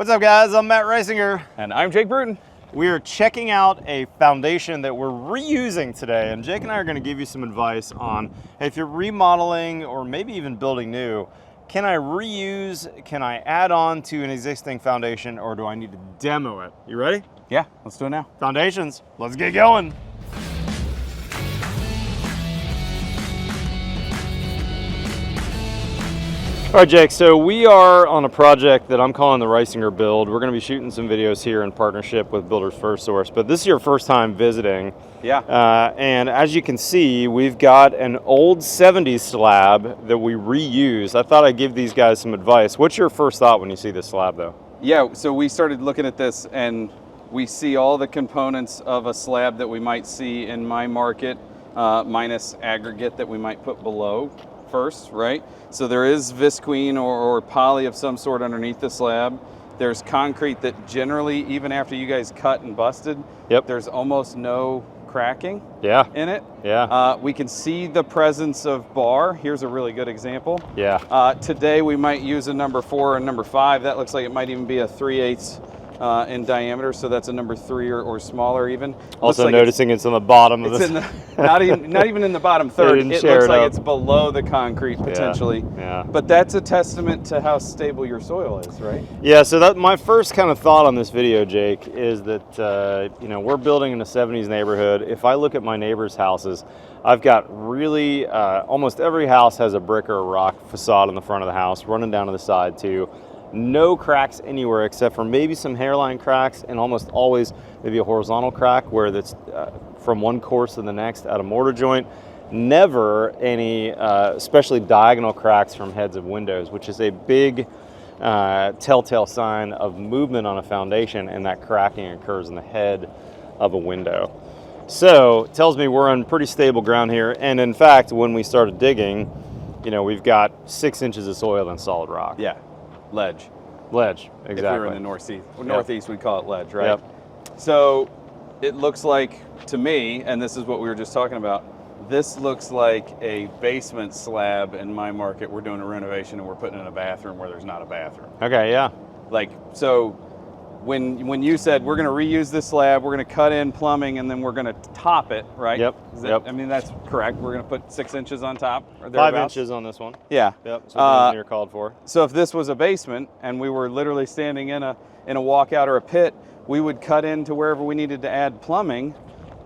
What's up, guys? I'm Matt Reisinger. And I'm Jake Bruton. We are checking out a foundation that we're reusing today, and Jake and I are going to give you some advice on, hey, if you're remodeling or maybe even building new, can I reuse, can I add on to an existing foundation, or do I need to demo it? You ready? Yeah, let's do it now. Foundations, let's get going. All right, Jake, so we are on a project that I'm calling the Reisinger build. We're gonna be shooting some videos here in partnership with Builders First Source, but this is your first time visiting. Yeah. And as you can see, we've got an old 70s slab that we reuse. I thought I'd give these guys some advice. What's your first thought when you see this slab, though? Yeah, so we started looking at this and we see all the components of a slab that we might see in my market, minus aggregate that we might put below first, right? So there is visqueen or poly of some sort underneath the slab. There's concrete that generally, even after you guys cut and busted, there's almost no cracking in it. Yeah. We can see the presence of bar. Here's a really good example. Yeah. Today we might use a number 4 and number 5. That looks like it might even be a 3/8 in diameter, so that's a number 3 or smaller even. Also like noticing it's on the bottom of this. Not even in the bottom third. It looks like it's below the concrete potentially. Yeah. But that's a testament to how stable your soil is, right? Yeah, so that my first kind of thought on this video, Jake, is that you know, we're building in a 70s neighborhood. If I look at my neighbors' houses, I've got really almost every house has a brick or a rock facade on the front of the house, running down to the side too. No cracks anywhere except for maybe some hairline cracks, and almost always maybe a horizontal crack where that's from one course to the next at a mortar joint. Never any, especially diagonal cracks from heads of windows, which is a big telltale sign of movement on a foundation, and that cracking occurs in the head of a window. So it tells me we're on pretty stable ground here. And in fact, when we started digging, you know, we've got 6 inches of soil and solid rock. Yeah. Ledge, exactly. If you're in the northeast, we'd call it ledge, right? Yep. So it looks like, to me, and this is what we were just talking about, this looks like a basement slab in my market. We're doing a renovation and we're putting in a bathroom where there's not a bathroom. Okay, yeah. Like, so when you said we're going to reuse this slab, we're going to cut in plumbing and then we're going to top it, right? Yep. I mean, that's correct. We're going to put 6 inches on top. Or 5 inches on this one. Yeah. Yep. So the engineer called for. So if this was a basement and we were literally standing in a walkout or a pit, we would cut into wherever we needed to add plumbing,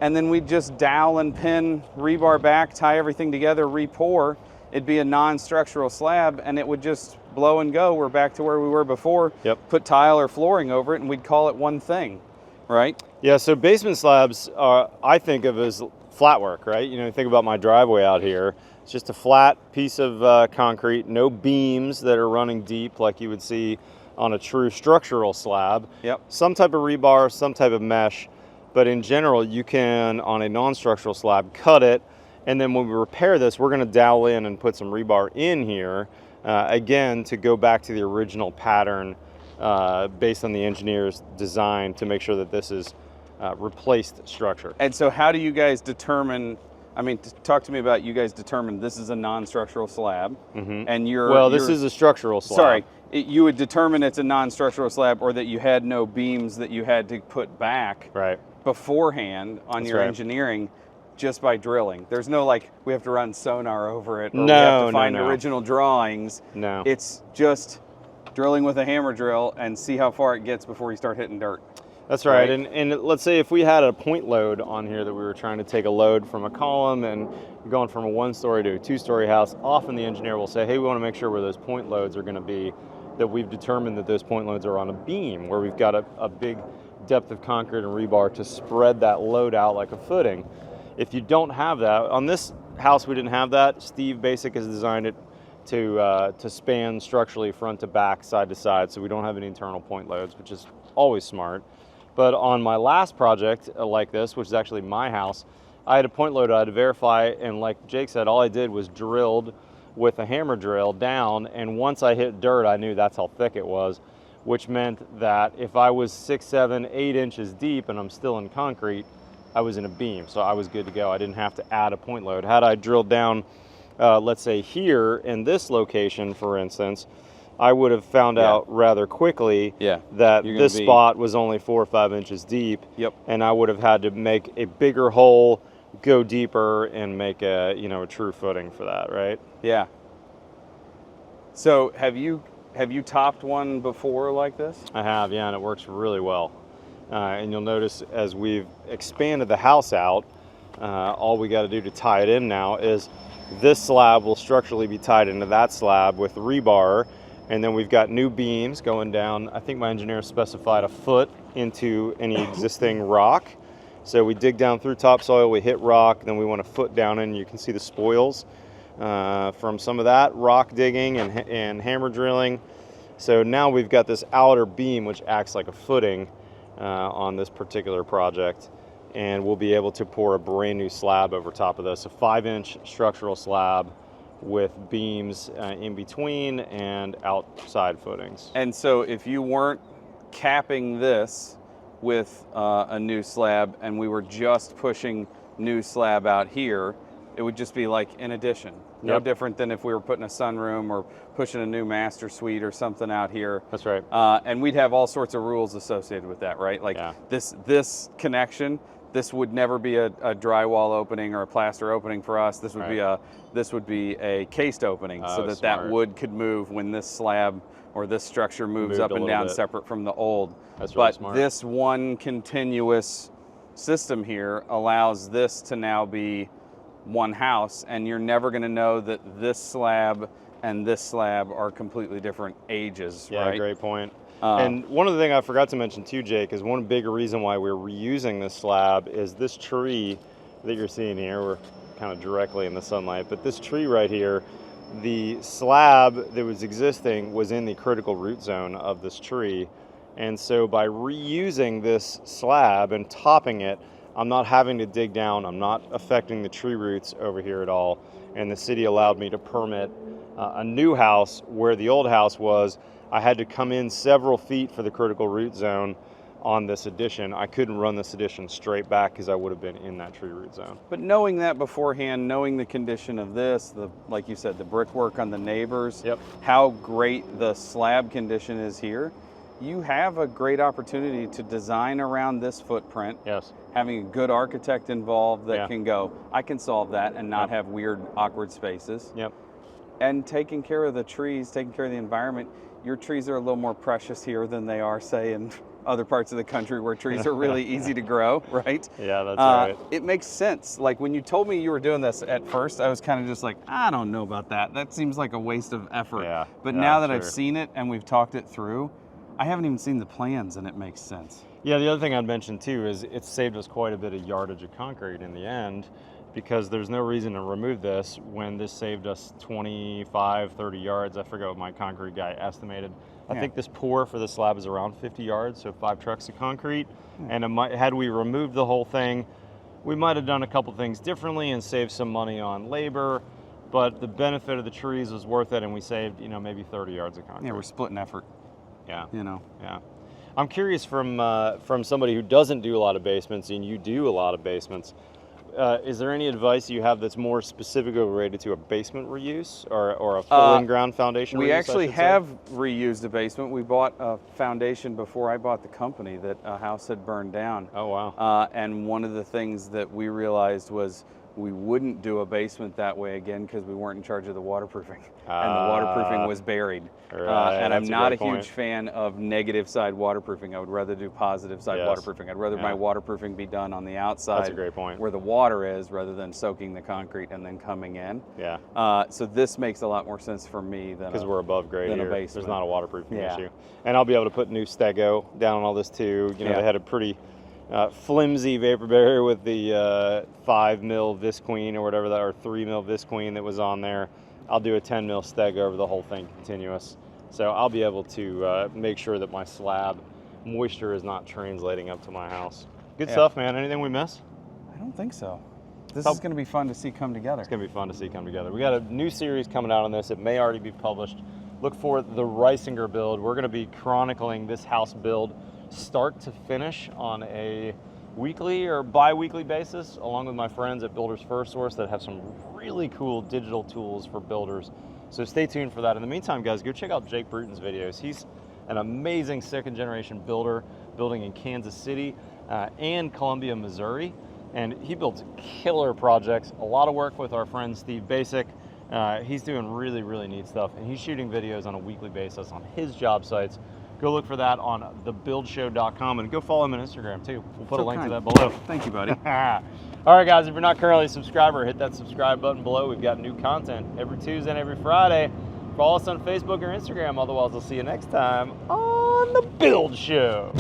and then we'd just dowel and pin rebar back, tie everything together, re-pour. It'd be a non-structural slab, and it would just blow and go. We're back to where we were before. Yep. Put tile or flooring over it, and we'd call it one thing, right? Yeah, so basement slabs are, I think of as flat work, right? You know, think about my driveway out here. It's just a flat piece of concrete, no beams that are running deep like you would see on a true structural slab. Yep. Some type of rebar, some type of mesh, but in general, you can, on a non-structural slab, cut it, and then when we repair this, we're gonna dowel in and put some rebar in here, again, to go back to the original pattern based on the engineer's design to make sure that this is replaced structure. And so how do you guys determine, I mean, talk to me about you guys determine this is a non-structural slab, and this is a structural slab. Sorry, you would determine it's a non-structural slab, or that you had no beams that you had to put back beforehand on your engineering, just by drilling. There's no like, we have to run sonar over it, or we have to find original drawings. No. It's just drilling with a hammer drill and see how far it gets before you start hitting dirt. That's right. And let's say if we had a point load on here that we were trying to take a load from a column and going from a 1-story to a 2-story house, often the engineer will say, hey, we want to make sure where those point loads are going to be, that we've determined that those point loads are on a beam, where we've got a big depth of concrete and rebar to spread that load out like a footing. If you don't have that, on this house we didn't have that. Steve Basic has designed it to span structurally front to back, side to side, so we don't have any internal point loads, which is always smart. But on my last project like this, which is actually my house, I had a point load I had to verify, and like Jake said, all I did was drilled with a hammer drill down, and once I hit dirt, I knew that's how thick it was, which meant that if I was 6, 7, 8 inches deep and I'm still in concrete, I was in a beam, so I was good to go. I didn't have to add a point load. Had I drilled down, let's say here in this location, for instance, I would have found Yeah. out rather quickly Yeah. that You're gonna this be- spot was only 4 or 5 inches deep. Yep. And I would have had to make a bigger hole, go deeper, and make a, you know, a true footing for that, right? Yeah. So have you topped one before like this? I have, yeah, and it works really well. And you'll notice as we've expanded the house out, all we got to do to tie it in now is this slab will structurally be tied into that slab with rebar, and then we've got new beams going down. I think my engineer specified a foot into any existing rock. So we dig down through topsoil, we hit rock, then we want a foot down in. You can see the spoils from some of that rock digging and hammer drilling. So now we've got this outer beam which acts like a footing on this particular project, and we'll be able to pour a brand new slab over top of this, a 5-inch structural slab with beams in between and outside footings. And so if you weren't capping this with a new slab and we were just pushing new slab out here, it would just be like in addition. No Yep. different than if we were putting a sunroom or pushing a new master suite or something out here. That's right. And we'd have all sorts of rules associated with that, right? Like Yeah. this connection, this would never be a drywall opening or a plaster opening for us. This would be a cased opening, so Oh, that smart. wood could move when this slab or this structure moves Moved up a and little down bit. separate from the old. That's really But smart. this one continuous system here allows this to now be one house, and you're never going to know that this slab and this slab are completely different ages, Yeah, right? great point. And one of the things I forgot to mention too, Jake, is one big reason why we're reusing this slab is this tree that you're seeing here. We're kind of directly in the sunlight, but this tree right here, the slab that was existing was in the critical root zone of this tree. And so by reusing this slab and topping it, I'm not having to dig down, I'm not affecting the tree roots over here at all. And the city allowed me to permit a new house where the old house was. I had to come in several feet for the critical root zone on this addition. I couldn't run this addition straight back because I would have been in that tree root zone. But knowing that beforehand, knowing the condition of this, like you said, the brickwork on the neighbors, Yep. how great the slab condition is here, you have a great opportunity to design around this footprint. Yes. Having a good architect involved that Yeah. can go, I can solve that and not Yep. have weird, awkward spaces. Yep. And taking care of the trees, taking care of the environment. Your trees are a little more precious here than they are, say, in other parts of the country where trees are really easy to grow, right? Yeah, that's right. It makes sense. Like when you told me you were doing this at first, I was kind of just like, I don't know about that. That seems like a waste of effort. Yeah, But yeah, now that I've sure. seen it and we've talked it through, I haven't even seen the plans and it makes sense. Yeah, the other thing I'd mention too is it's saved us quite a bit of yardage of concrete in the end, because there's no reason to remove this when this saved us 25, 30 yards. I forget what my concrete guy estimated. I Yeah. think this pour for the slab is around 50 yards, so 5 trucks of concrete. And had we removed the whole thing, we might have done a couple things differently and saved some money on labor, but the benefit of the trees was worth it, and we saved, you know, maybe 30 yards of concrete. Yeah, we're splitting effort, Yeah. you know. Yeah. I'm curious from somebody who doesn't do a lot of basements, and you do a lot of basements, is there any advice you have that's more specifically related to a basement reuse or a full in-ground foundation reuse? We I actually should say? have reused a basement. We bought a foundation before I bought the company that a house had burned down. Oh, wow. And one of the things that we realized was we wouldn't do a basement that way again because we weren't in charge of the waterproofing. And the waterproofing was buried. Right, And I'm that's a not a great point. huge fan of negative side waterproofing. I would rather do positive side Yes. waterproofing. I'd rather Yeah. my waterproofing be done on the outside That's a great point. where the water is rather than soaking the concrete and then coming in. Yeah. So this makes a lot more sense for me than Because we're above grade than a here. There's basement. not a waterproofing Yeah. issue. And I'll be able to put new stego down on all this too. You know, Yeah. they had a pretty flimsy vapor barrier with the 5 mil Visqueen or whatever that, or 3 mil Visqueen that was on there. I'll do a 10 mil stego over the whole thing continuous. So I'll be able to make sure that my slab moisture is not translating up to my house. Good Yeah. stuff, man. Anything we miss? I don't think so. This How- is going to be fun to see come together. It's going to be fun to see come together. We got a new series coming out on this. It may already be published. Look for the Reisinger build. We're going to be chronicling this house build start to finish on a weekly or bi-weekly basis, along with my friends at Builders First Source that have some really cool digital tools for builders. So stay tuned for that. In the meantime, guys, go check out Jake Bruton's videos. He's an amazing second generation builder, building in Kansas City and Columbia, Missouri. And he builds killer projects, a lot of work with our friend Steve Basic. He's doing really, really neat stuff, and he's shooting videos on a weekly basis on his job sites. Go look for that on thebuildshow.com, and go follow him on Instagram too. We'll put a link to that below. Thank you, buddy. All right, guys, if you're not currently a subscriber, hit that subscribe button below. We've got new content every Tuesday and every Friday. Follow us on Facebook or Instagram. Otherwise, I'll see you next time on The Build Show.